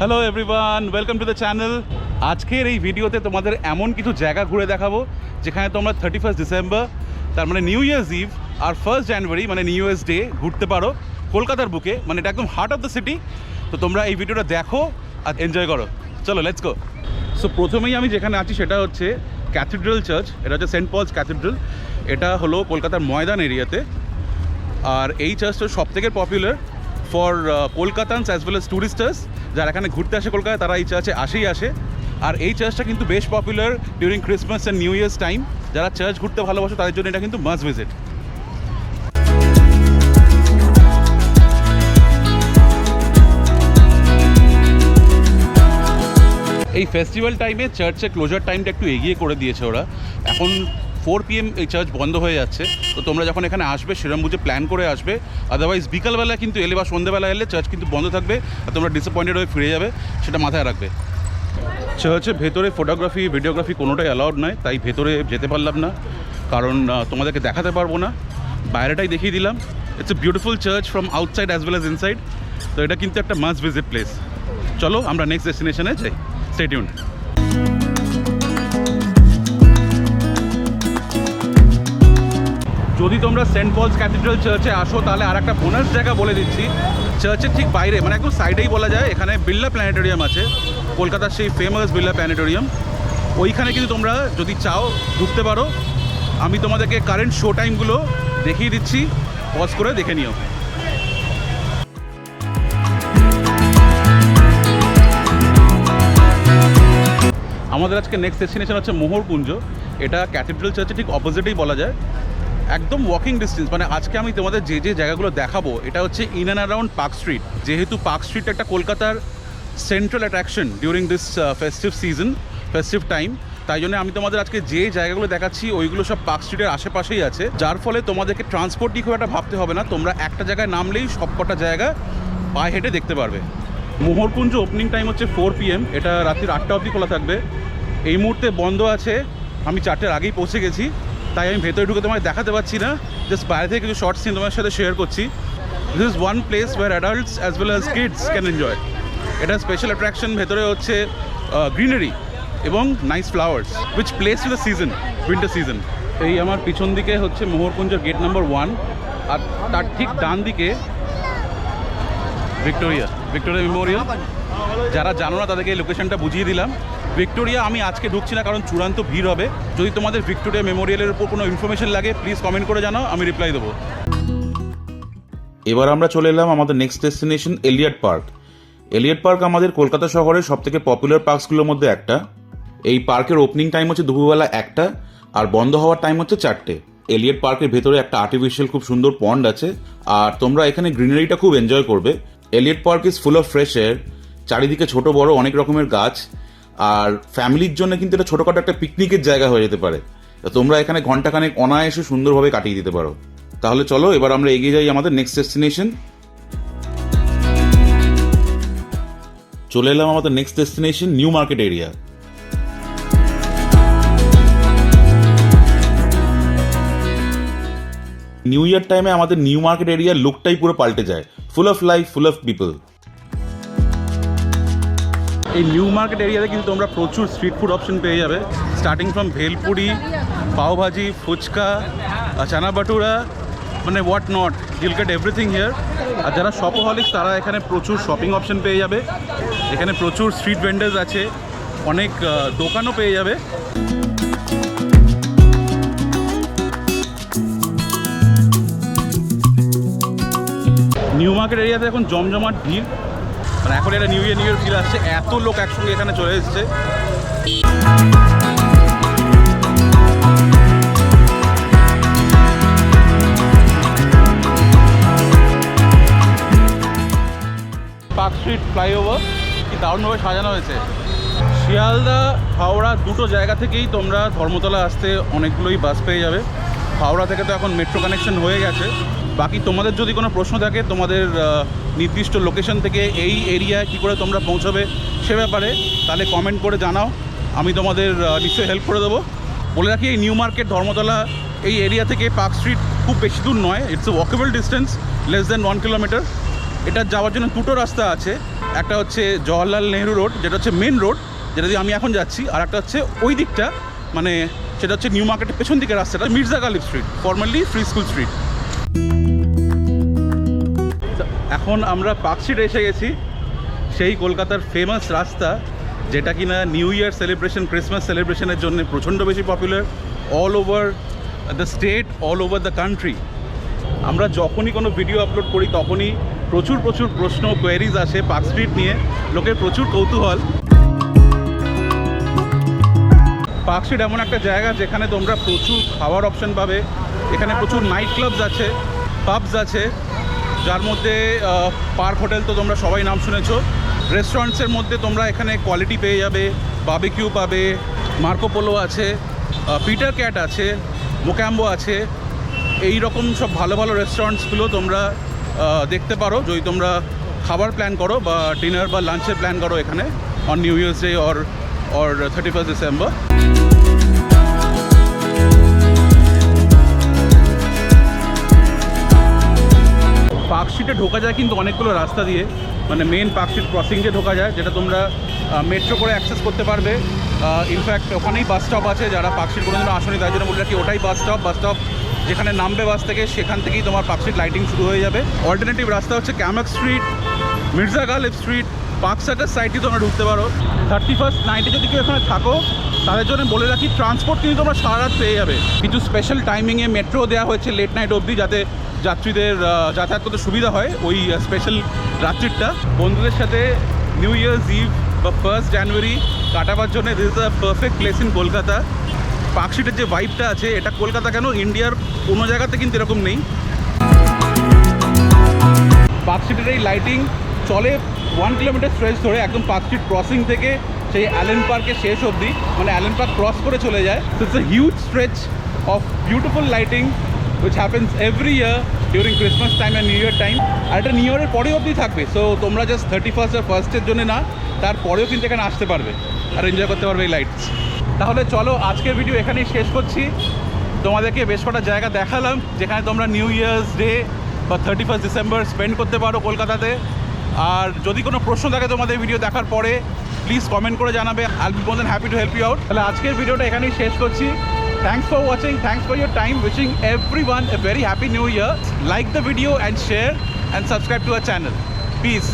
Hello everyone, welcome to the channel. আজকের এই ভিডিওতে তোমাদের এমন কিছু জায়গা ঘুরে দেখাবো যেখানে তোমরা 31 ডিসেম্বর, তার মানে নিউ ইয়ার্স ইভ, আর 1 জানুয়ারি মানে নিউ ইয়ার্স ডে ঘুরতে পারো কলকাতার বুকে। মানে এটা একদম হার্ট অফ দ্য সিটি। তো তোমরা এই ভিডিওটা দেখো আর এনজয় করো। চলো লেটস গো। সো প্রথমেই আমি যেখানে আছি সেটা হচ্ছে ক্যাথিড্রাল চার্চ। এটা হচ্ছে সেন্ট পলস ক্যাথিড্রাল। এটা হলো কলকাতার ময়দান এরিয়াতে। আর এই চার্চটা সব থেকে popular for Kolkatans as well as tourists. যারা এখানে ঘুরতে আসে কলকাতায় তারা এই চার্চে আসে। আর এই চার্চটা কিন্তু বেশ popular during Christmas and new years time. যারা চার্চ ঘুরতে ভালোবাসে তাদের জন্য এটা কিন্তু মাস্ট ভিজিট। এই ফেস্টিভ্যাল টাইমে চার্চের ক্লোজার টাইমটা একটু এগিয়ে করে দিয়েছে ওরা। এখন 4 PM এই চার্চ বন্ধ হয়ে যাচ্ছে। তো তোমরা যখন এখানে আসবে সেরকম বুঝে প্ল্যান করে আসবে। আদারওয়াইজ বিকালবেলা কিন্তু এলে বা সন্ধ্যেবেলা এলে চার্চ কিন্তু বন্ধ থাকবে আর তোমরা ডিসঅ্যাপয়েন্টেড হয়ে ফিরে যাবে, সেটা মাথায় রাখবে। চার্চের ভেতরে ফটোগ্রাফি ভিডিওগ্রাফি কোনোটাই অ্যালাউড নয়, তাই ভেতরে যেতে পারলাম না, কারণ তোমাদেরকে দেখাতে পারবো না। বাইরেটাই দেখিয়ে দিলাম। It's a beautiful church from outside as well as inside. তো এটা কিন্তু একটা মাস্ট ভিজিট প্লেস। চলো আমরা নেক্সট ডেস্টিনেশনে যাই। Stay tuned. যদি তোমরা সেন্ট পলস ক্যাথিড্রাল চার্চে আসো তাহলে আর একটা বোনাস জায়গা বলে দিচ্ছি। চার্চের ঠিক বাইরে মানে একদম সাইডেই বলা যায়, এখানে বিড়লা প্ল্যানেটোরিয়াম আছে, কলকাতার সেই ফেমাস বিড়লা প্ল্যানেটোরিয়াম। ওইখানে কিন্তু তোমরা যদি চাও ঢুকতে পারো। আমি তোমাদেরকে কারেন্ট শো টাইমগুলো দেখিয়ে দিচ্ছি, পজ করে দেখে নিও। আমাদের আজকে নেক্সট ডেস্টিনেশন হচ্ছে মোহরকুঞ্জ। এটা ক্যাথিড্রাল চার্চের ঠিক অপোজিটেই বলা যায়, একদম ওয়াকিং ডিস্টেন্স। মানে আজকে আমি তোমাদের যে যে জায়গাগুলো দেখাবো এটা হচ্ছে in and around park street. যেহেতু পার্ক স্ট্রিট একটা কলকাতার central attraction during this festive season, festive time, তাই জন্য আমি তোমাদের আজকে যে জায়গাগুলো দেখাচ্ছি ওইগুলো সব পার্ক স্ট্রিটের আশেপাশেই আছে, যার ফলে তোমাদেরকে ট্রান্সপোর্ট নিয়ে খুব একটা ভাবতে হবে না। তোমরা একটা জায়গায় নামলেই সবকটা জায়গা পায়ে হেঁটে দেখতে পারবে। মোহরকুঞ্জ ওপেনিং টাইম হচ্ছে 4 PM। এটা রাত্রির 8টা অবধি খোলা থাকবে। এই মুহূর্তে বন্ধ আছে, আমি 4টের আগেই পৌঁছে গেছি, তাই আমি ভেতরে ঢুকে তোমায় দেখাতে পারছি না। জাস্ট বাইরে থেকে কিছু শর্ট সিন তোমার সাথে শেয়ার করছি। This is one place where adults as well as kids can enjoy. এটা স্পেশাল অ্যাট্রাকশন ভেতরে হচ্ছে গ্রিনারি এবং nice flowers which place to the season, winter season. এই আমার পিছন দিকে হচ্ছে মোহরকুঞ্জের গেট নাম্বার 1, আর তার ঠিক ডান দিকে ভিক্টোরিয়া মেমোরিয়াল। যারা জানো না তাদেরকে এই লোকেশনটা বুঝিয়ে দিলাম। ভিক্টোরিয়া আমি আজকে ঢুকছি না, কারণ চূড়ান্ত ভিড় হবে। যদি তোমাদের ভিক্টোরিয়া মেমোরিয়ালের উপর কোনো ইনফরমেশন লাগে প্লিজ কমেন্ট করে জানাও, আমি রিপ্লাই দেবো। এবার আমরা চলে এলাম আমাদের next destination Elliot park. Elliot park আমাদের কলকাতা শহরের সব থেকে পপুলার পার্কসগুলোর মধ্যে একটা। এই পার্কের ওপেনিং টাইম হচ্ছে দুপুরবেলা 1টা আর বন্ধ হওয়ার টাইম হচ্ছে 4টে। এলিয়ট পার্কের ভেতরে একটা আর্টিফিশিয়াল খুব সুন্দর পন্ড আছে, আর তোমরা এখানে গ্রিনারিটা খুব এনজয় করবে। Elliot park is full of fresh air, চারিদিকে ছোট বড় অনেক রকমের গাছ, আর ফ্যামিলির জন্য কিন্তু এটা ছোটখাটো একটা পিকনিকের জায়গা হয়ে যেতে পারে। তোমরা এখানে ঘন্টাখানেক অনায়াসে সুন্দরভাবে কাটিয়ে দিতে পারো। তাহলে চলো এবার আমরা এগিয়ে যাই আমাদের নেক্সট ডেস্টিনেশন। চলে এলাম আমাদের next destination New Market area. New year টাইমে আমাদের নিউ মার্কেট এরিয়ার লুকটাই পুরো পাল্টে যায়, full of life, full of people. এই নিউ মার্কেট এরিয়াতে কিন্তু তোমরা প্রচুর স্ট্রিট ফুড অপশন পেয়ে যাবে, স্টার্টিং ফ্রম ভেলপুরি, পাওভাজি, ফুচকা, চানা বাটুরা, মানে what not, you'll get everything here. আর যারা শপোহলিক্স তারা এখানে প্রচুর শপিং অপশন পেয়ে যাবে। এখানে প্রচুর স্ট্রিট ভেন্ডার্স আছে, অনেক দোকানও পেয়ে যাবে। নিউ মার্কেট এরিয়াতে এখন জমজমাট ভিড়, মানে এখন এটা নিউ ইয়ার ফিল আসছে, এত লোক একসঙ্গে এখানে চলে এসছে। পার্ক স্ট্রিট ফ্লাইওভার কি দারুণভাবে সাজানো হয়েছে। শিয়ালদা হাওড়া দুটো জায়গা থেকেই তোমরা ধর্মতলা আসতে অনেকগুলোই বাস পেয়ে যাবে। হাওড়া থেকে তো এখন মেট্রো কানেকশন হয়ে গেছে। বাকি তোমাদের যদি কোনো প্রশ্ন থাকে তোমাদের নির্দিষ্ট লোকেশন থেকে এই এরিয়ায় কী করে তোমরা পৌঁছবে সে ব্যাপারে, তাহলে কমেন্ট করে জানাও, আমি তোমাদের নিশ্চয়ই হেল্প করে দেবো। বলে রাখি এই নিউ মার্কেট ধর্মতলা এই এরিয়া থেকে পার্ক স্ট্রিট খুব বেশি দূর নয়, it's a walkable distance, less than 1 kilometre. এটা যাওয়ার জন্য দুটো রাস্তা আছে, একটা হচ্ছে জওয়াহরলাল নেহরু রোড, যেটা হচ্ছে মেন রোড, যেটা দিয়ে আমি এখন যাচ্ছি, আর একটা হচ্ছে ওই দিকটা, মানে সেটা হচ্ছে নিউ মার্কেটের পেছন দিকের রাস্তাটা, Mirza Ghalib street, formally free school street. এখন আমরা পার্ক স্ট্রিট এসে গেছি, সেই কলকাতার ফেমাস রাস্তা যেটা কিনা নিউ ইয়ার সেলিব্রেশন, ক্রিসমাস সেলিব্রেশনের জন্য প্রচণ্ড বেশি popular all over the state, all over the country. আমরা যখনই কোনো ভিডিও আপলোড করি তখনই প্রচুর প্রশ্ন, কোয়েরিজ আসে পার্ক স্ট্রিট নিয়ে, লোকের প্রচুর কৌতূহল। পার্ক স্ট্রিট এমন একটা জায়গা যেখানে তোমরা প্রচুর খাওয়ার অপশন পাবে, এখানে প্রচুর নাইট ক্লাবস আছে, পাবস আছে, যার মধ্যে পার্ক হোটেল তো তোমরা সবাই নাম শুনেছো। রেস্টুরেন্টসের মধ্যে তোমরা এখানে কোয়ালিটি পেয়ে যাবে, বারবিকিউ পাবে, মার্কো পোলো আছে, পিটার ক্যাট আছে, মোক্যাম্বো আছে, এই রকম সব ভালো ভালো রেস্টুরেন্টসগুলো তোমরা দেখতে পারো যদি তোমরা খাবার প্ল্যান করো বা ডিনার বা লাঞ্চের প্ল্যান করো এখানে on new years day or 31st December. Park স্ট্রিটে ঢোকা যায় কিন্তু অনেকগুলো রাস্তা দিয়ে, মানে মেন পার্ক স্ট্রিট ক্রসিং দিয়ে ঢোকা যায়, যেটা তোমরা মেট্রো করে অ্যাক্সেস করতে পারবে। ইনফ্যাক্ট ওখানেই বাস স্টপ আছে, যারা পার্ক স্ট্রিট কোনোদিনও আসেনি তাই জন্য বলে রাখি, ওটাই বাস স্টপ যেখানে নামবে বাস থেকে সেখান থেকেই তোমার পার্ক স্ট্রিট লাইটিং শুরু হয়ে যাবে। অল্টারনেটিভ রাস্তা হচ্ছে Camac street, Mirza Ghalib street, park circus সাইডটি তোমরা ঢুকতে পারো। 31st নাইটে যদি কেউ এখানে থাকো তাদের জন্য বলে রাখি, ট্রান্সপোর্ট কিন্তু তোমরা সারা রাত পেয়ে যাবে। কিছু স্পেশাল টাইমিংয়ে মেট্রো দেওয়া হয়েছে লেট নাইট অবধি, যাতে যাত্রীদের যাতায়াত করতে সুবিধা হয় ওই স্পেশাল রাত্রিটা। বন্ধুদের সাথে নিউ ইয়ার্স ইভ বা 1st জানুয়ারি কাটাবার জন্য this is a perfect place in Kolkata. Park স্ট্রিটের যে ভাইবটা আছে, এটা কলকাতা কেন ইন্ডিয়ার কোনো জায়গাতে কিন্তু এরকম নেই। পার্ক স্ট্রিটের এই লাইটিং চলে 1 কিলোমিটার স্ট্রেচ ধরে, একদম পার্ক স্ট্রিট ক্রসিং থেকে সেই অ্যালেন পার্কের শেষ অবধি, মানে অ্যালেন পার্ক ক্রস করে চলে যায়। So it's a huge stretch of beautiful lighting which happens every year during Christmas time and New Year time, আর এটা নিউ ইয়ারের পরেও অবধি থাকবে। সো তোমরা জাস্ট 31st আর 1st জন্য না, তারপরেও কিন্তু এখানে আসতে পারবে আর এনজয় করতে পারবে এই লাইটস। তাহলে চলো আজকের ভিডিও এখানেই শেষ করছি। তোমাদেরকে বেশ কটা জায়গা দেখালাম যেখানে তোমরা নিউ ইয়ার্স ডে বা 31st ডিসেম্বর স্পেন্ড করতে পারো কলকাতাতে। আর যদি কোনো প্রশ্ন থাকে তোমাদের ভিডিও দেখার পরে, প্লিজ কমেন্ট করে জানাবে, I will be more than happy to help you out. তাহলে আজকের ভিডিওটা এখানেই শেষ করছি। Thanks for watching, thanks for your time, wishing everyone a very happy new year. Like the video and share and subscribe to our channel. Peace.